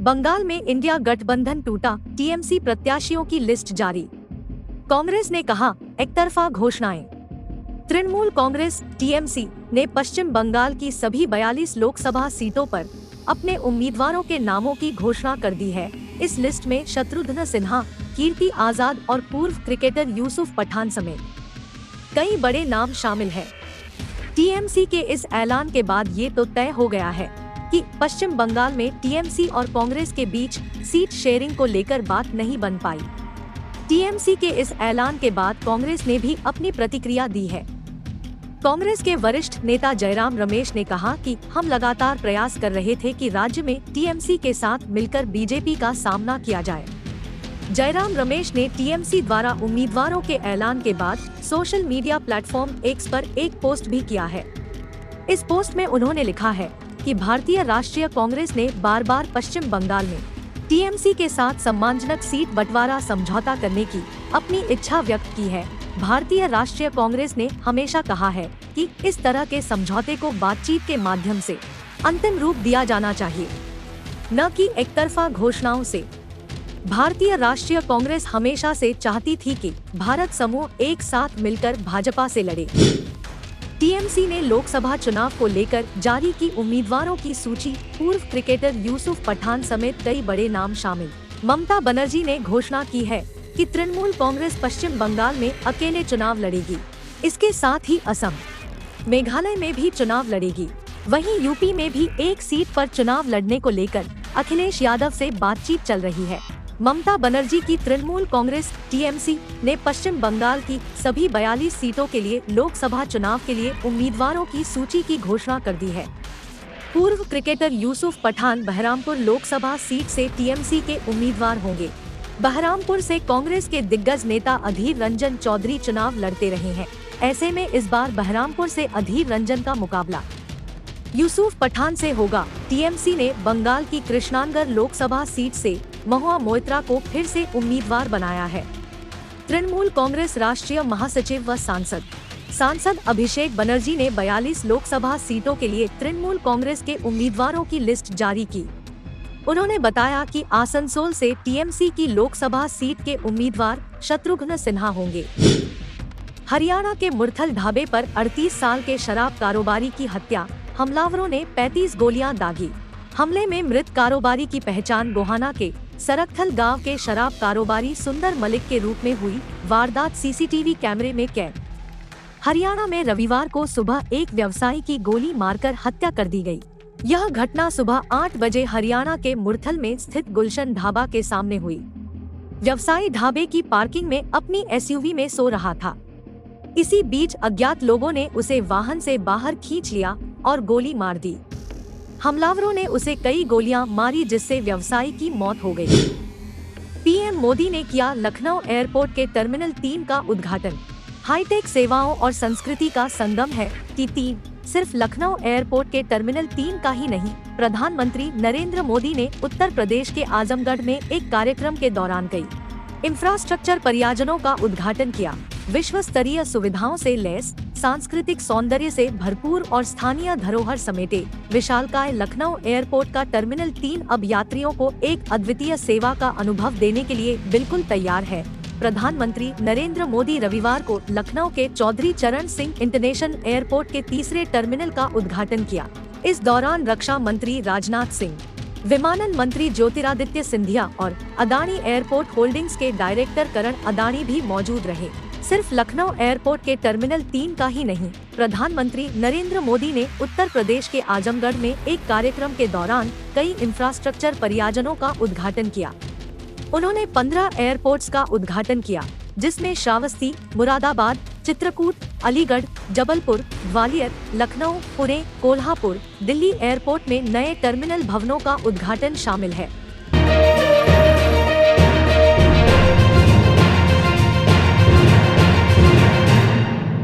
बंगाल में इंडिया गठबंधन टूटा, टीएमसी प्रत्याशियों की लिस्ट जारी। कांग्रेस ने कहा, एकतरफा घोषणाएं। तृणमूल कांग्रेस टीएमसी ने पश्चिम बंगाल की सभी 42 लोकसभा सीटों पर अपने उम्मीदवारों के नामों की घोषणा कर दी है। इस लिस्ट में शत्रुघ्न सिन्हा, कीर्ति आजाद और पूर्व क्रिकेटर यूसुफ पठान समेत कई बड़े नाम शामिल हैं। टीएमसी के इस ऐलान के बाद ये तो तय हो गया है कि पश्चिम बंगाल में टीएमसी और कांग्रेस के बीच सीट शेयरिंग को लेकर बात नहीं बन पाई। टीएमसी के इस ऐलान के बाद कांग्रेस ने भी अपनी प्रतिक्रिया दी है। कांग्रेस के वरिष्ठ नेता जयराम रमेश ने कहा कि हम लगातार प्रयास कर रहे थे कि राज्य में टीएमसी के साथ मिलकर बीजेपी का सामना किया जाए। जयराम रमेश ने टीएमसी द्वारा उम्मीदवारों के ऐलान के बाद सोशल मीडिया प्लेटफॉर्म एक्स पर एक पोस्ट भी किया है। इस पोस्ट में उन्होंने लिखा है कि भारतीय राष्ट्रीय कांग्रेस ने बार बार पश्चिम बंगाल में टीएमसी के साथ सम्मानजनक सीट बंटवारा समझौता करने की अपनी इच्छा व्यक्त की है। भारतीय राष्ट्रीय कांग्रेस ने हमेशा कहा है कि इस तरह के समझौते को बातचीत के माध्यम से अंतिम रूप दिया जाना चाहिए, न कि एकतरफा घोषणाओं से। भारतीय राष्ट्रीय कांग्रेस हमेशा से चाहती थी कि भारत समूह एक साथ मिलकर भाजपा से लड़े। टीएमसी ने लोकसभा चुनाव को लेकर जारी की उम्मीदवारों की सूची। पूर्व क्रिकेटर यूसुफ पठान समेत कई बड़े नाम शामिल। ममता बनर्जी ने घोषणा की है कि तृणमूल कांग्रेस पश्चिम बंगाल में अकेले चुनाव लड़ेगी। इसके साथ ही असम, मेघालय में भी चुनाव लड़ेगी। वहीं यूपी में भी एक सीट पर चुनाव लड़ने को लेकर अखिलेश यादव से बातचीत चल रही है। ममता बनर्जी की तृणमूल कांग्रेस टीएमसी ने पश्चिम बंगाल की सभी 42 सीटों के लिए लोकसभा चुनाव के लिए उम्मीदवारों की सूची की घोषणा कर दी है। पूर्व क्रिकेटर यूसुफ पठान बहरामपुर लोकसभा सीट से टीएमसी के उम्मीदवार होंगे। बहरामपुर से कांग्रेस के दिग्गज नेता अधीर रंजन चौधरी चुनाव लड़ते रहे हैं। ऐसे में इस बार बहरामपुर से अधीर रंजन का मुकाबला यूसुफ पठान से होगा। टीएमसी ने बंगाल की कृष्णानगर लोकसभा सीट से महुआ मोइत्रा को फिर से उम्मीदवार बनाया है। तृणमूल कांग्रेस राष्ट्रीय महासचिव व सांसद अभिषेक बनर्जी ने 42 लोकसभा सीटों के लिए तृणमूल कांग्रेस के उम्मीदवारों की लिस्ट जारी की। उन्होंने बताया कि आसनसोल से टीएमसी की लोकसभा सीट के उम्मीदवार शत्रुघ्न सिन्हा होंगे। हरियाणा के मुरथल ढाबे पर 38 साल के शराब कारोबारी की हत्या, हमलावरों ने 35 गोलियां दागी। हमले में मृत कारोबारी की पहचान गोहाना के सरकथल गांव के शराब कारोबारी सुंदर मलिक के रूप में हुई। वारदात सीसीटीवी कैमरे में कैद। हरियाणा में रविवार को सुबह एक व्यवसायी की गोली मारकर हत्या कर दी गई। यह घटना सुबह 8 बजे हरियाणा के मुरथल में स्थित गुलशन ढाबा के सामने हुई। व्यवसायी ढाबे की पार्किंग में अपनी एसयूवी में सो रहा था। इसी बीच अज्ञात लोगों ने उसे वाहन से बाहर खींच लिया और गोली मार दी। हमलावरों ने उसे कई गोलियां मारी, जिससे व्यवसायी की मौत हो गई। पीएम मोदी ने किया लखनऊ एयरपोर्ट के टर्मिनल 3 का उद्घाटन। हाईटेक सेवाओं और संस्कृति का संगम है T3। सिर्फ लखनऊ एयरपोर्ट के टर्मिनल 3 का ही नहीं, प्रधानमंत्री नरेंद्र मोदी ने उत्तर प्रदेश के आजमगढ़ में एक कार्यक्रम के दौरान कई इंफ्रास्ट्रक्चर परियोजनाओं का उद्घाटन किया। विश्व स्तरीय सुविधाओं से लैस, सांस्कृतिक सौंदर्य से भरपूर और स्थानीय धरोहर समेटे विशालकाय लखनऊ एयरपोर्ट का टर्मिनल 3 अब यात्रियों को एक अद्वितीय सेवा का अनुभव देने के लिए बिल्कुल तैयार है। प्रधानमंत्री नरेंद्र मोदी रविवार को लखनऊ के चौधरी चरण सिंह इंटरनेशनल एयरपोर्ट के तीसरे टर्मिनल का उद्घाटन किया। इस दौरान रक्षा मंत्री राजनाथ सिंह, विमानन मंत्री ज्योतिरादित्य सिंधिया और अदानी एयरपोर्ट होल्डिंग्स के डायरेक्टर करण अदानी भी मौजूद रहे। सिर्फ लखनऊ एयरपोर्ट के टर्मिनल 3 का ही नहीं, प्रधानमंत्री नरेंद्र मोदी ने उत्तर प्रदेश के आजमगढ़ में एक कार्यक्रम के दौरान कई इंफ्रास्ट्रक्चर परियोजनाओं का उद्घाटन किया। उन्होंने 15 एयरपोर्ट्स का उद्घाटन किया, जिसमें श्रावस्ती, मुरादाबाद, चित्रकूट, अलीगढ़, जबलपुर, ग्वालियर, लखनऊ, पुणे, कोल्हापुर, दिल्ली एयरपोर्ट में नए टर्मिनल भवनों का उद्घाटन शामिल है।